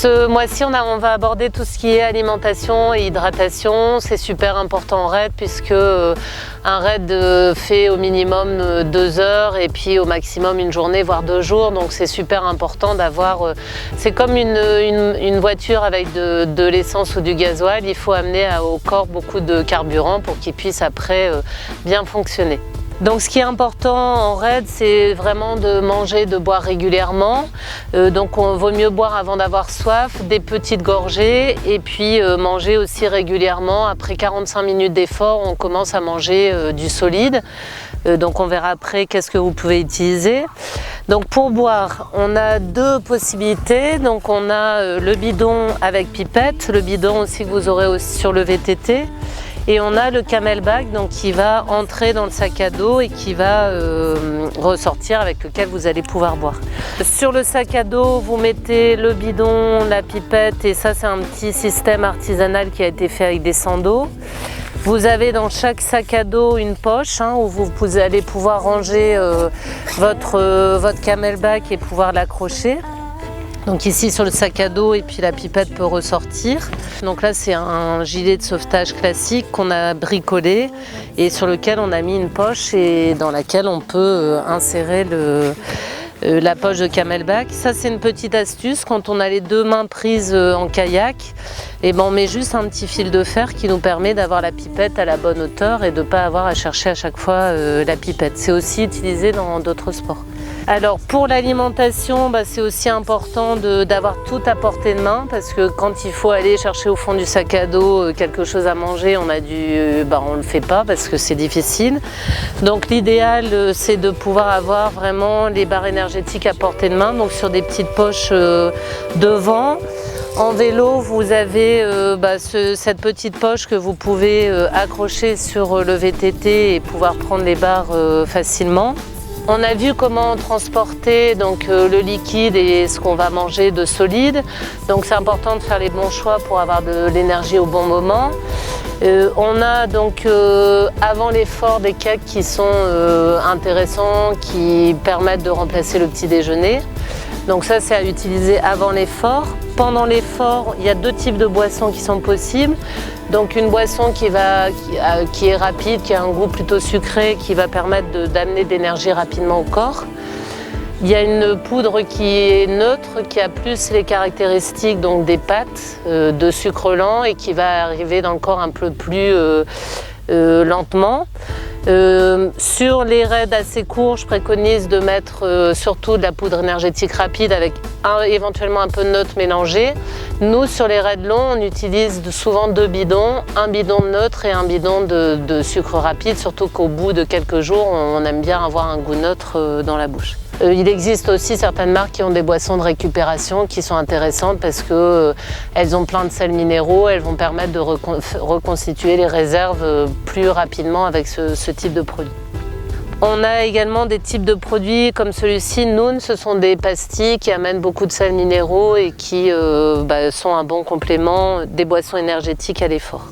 Ce mois-ci, on va aborder tout ce qui est alimentation et hydratation. C'est super important en raid puisque un raid fait au minimum 2 heures et puis au maximum une journée, voire 2 jours. Donc c'est super important d'avoir... C'est comme une voiture avec de l'essence ou du gasoil. Il faut amener au corps beaucoup de carburant pour qu'il puisse après bien fonctionner. Donc ce qui est important en raid, c'est vraiment de manger, de boire régulièrement. Donc on vaut mieux boire avant d'avoir soif, des petites gorgées et puis manger aussi régulièrement. Après 45 minutes d'effort, on commence à manger du solide. Donc on verra après qu'est-ce que vous pouvez utiliser. Donc pour boire, on a 2 possibilités. Donc on a le bidon avec pipette, le bidon aussi que vous aurez aussi sur le VTT. Et on a le CamelBak donc, qui va entrer dans le sac à dos et qui va ressortir avec lequel vous allez pouvoir boire. Sur le sac à dos, vous mettez le bidon, la pipette et ça c'est un petit système artisanal qui a été fait avec des sandos. Vous avez dans chaque sac à dos une poche où vous allez pouvoir ranger votre CamelBak et pouvoir l'accrocher. Donc ici sur le sac à dos et puis la pipette peut ressortir. Donc là c'est un gilet de sauvetage classique qu'on a bricolé et sur lequel on a mis une poche et dans laquelle on peut insérer la poche de CamelBak. Ça c'est une petite astuce, quand on a les 2 mains prises en kayak, et on met juste un petit fil de fer qui nous permet d'avoir la pipette à la bonne hauteur et de ne pas avoir à chercher à chaque fois la pipette. C'est aussi utilisé dans d'autres sports. Alors pour l'alimentation, c'est aussi important d'avoir tout à portée de main parce que quand il faut aller chercher au fond du sac à dos quelque chose à manger, on le fait pas parce que c'est difficile. Donc l'idéal c'est de pouvoir avoir vraiment les barres énergétiques à portée de main, donc sur des petites poches devant. En vélo, vous avez cette petite poche que vous pouvez accrocher sur le VTT et pouvoir prendre les barres facilement. On a vu comment transporter le liquide et ce qu'on va manger de solide. Donc c'est important de faire les bons choix pour avoir de l'énergie au bon moment. On a donc avant l'effort des cakes qui sont intéressants, qui permettent de remplacer le petit déjeuner. Donc ça c'est à utiliser avant l'effort. Pendant l'effort, il y a 2 types de boissons qui sont possibles. Donc une boisson qui est rapide, qui a un goût plutôt sucré, qui va permettre d'amener de l'énergie rapidement au corps. Il y a une poudre qui est neutre, qui a plus les caractéristiques des pâtes de sucre lent et qui va arriver dans le corps un peu plus lentement. Sur les raids assez courts, je préconise de mettre surtout de la poudre énergétique rapide avec éventuellement un peu de neutre mélangé. Nous, sur les raids longs, on utilise souvent 2 bidons, un bidon de neutre et un bidon de sucre rapide, surtout qu'au bout de quelques jours, on aime bien avoir un goût neutre dans la bouche. Il existe aussi certaines marques qui ont des boissons de récupération qui sont intéressantes parce qu'elles ont plein de sels minéraux, elles vont permettre de reconstituer les réserves plus rapidement avec ce type de produit. On a également des types de produits comme celui-ci, Noun, ce sont des pastilles qui amènent beaucoup de sels minéraux et qui sont un bon complément des boissons énergétiques à l'effort.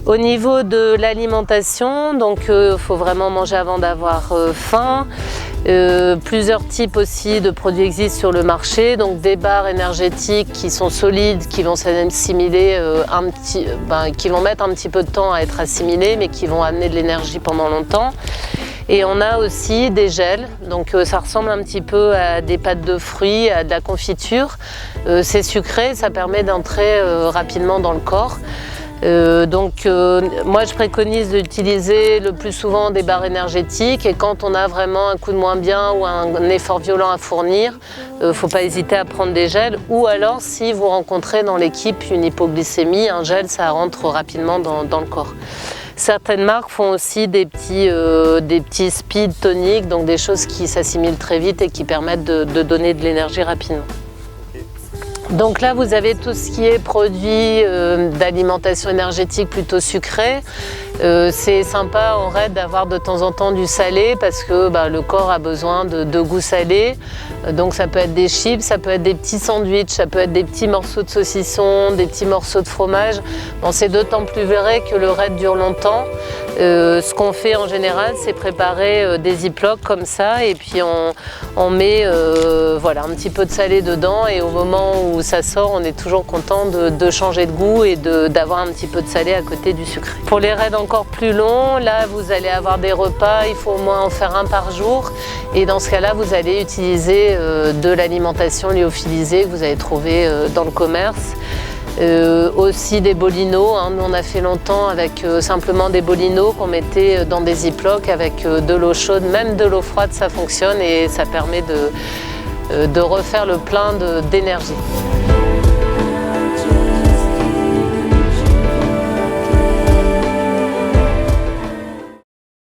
Au niveau de l'alimentation, il faut vraiment manger avant d'avoir faim. Plusieurs types aussi de produits existent sur le marché, donc des barres énergétiques qui sont solides, qui vont s'assimiler qui vont mettre un petit peu de temps à être assimilées, mais qui vont amener de l'énergie pendant longtemps. Et on a aussi des gels, donc ça ressemble un petit peu à des pâtes de fruits, à de la confiture. C'est sucré, ça permet d'entrer rapidement dans le corps. Moi je préconise d'utiliser le plus souvent des barres énergétiques et quand on a vraiment un coup de moins bien ou un effort violent à fournir, faut pas hésiter à prendre des gels ou alors si vous rencontrez dans l'équipe une hypoglycémie, un gel ça rentre rapidement dans le corps. Certaines marques font aussi des petits speed toniques, donc des choses qui s'assimilent très vite et qui permettent de donner de l'énergie rapidement. Donc là, vous avez tout ce qui est produit d'alimentation énergétique plutôt sucré. C'est sympa en raid d'avoir de temps en temps du salé parce que le corps a besoin de goût salé. Donc ça peut être des chips, ça peut être des petits sandwichs, ça peut être des petits morceaux de saucisson, des petits morceaux de fromage. Bon, c'est d'autant plus vrai que le raid dure longtemps. Ce qu'on fait en général, c'est préparer des ziplocs comme ça et puis on met voilà, un petit peu de salé dedans et au moment où ça sort, on est toujours content de changer de goût et d'avoir un petit peu de salé à côté du sucré. Pour les raids encore plus longs, là vous allez avoir des repas, il faut au moins en faire un par jour et dans ce cas-là, vous allez utiliser de l'alimentation lyophilisée que vous allez trouver dans le commerce. Aussi des bolinos, hein. Nous on a fait longtemps avec simplement des bolinos qu'on mettait dans des ziplocs avec de l'eau chaude, même de l'eau froide ça fonctionne et ça permet de refaire le plein d'énergie.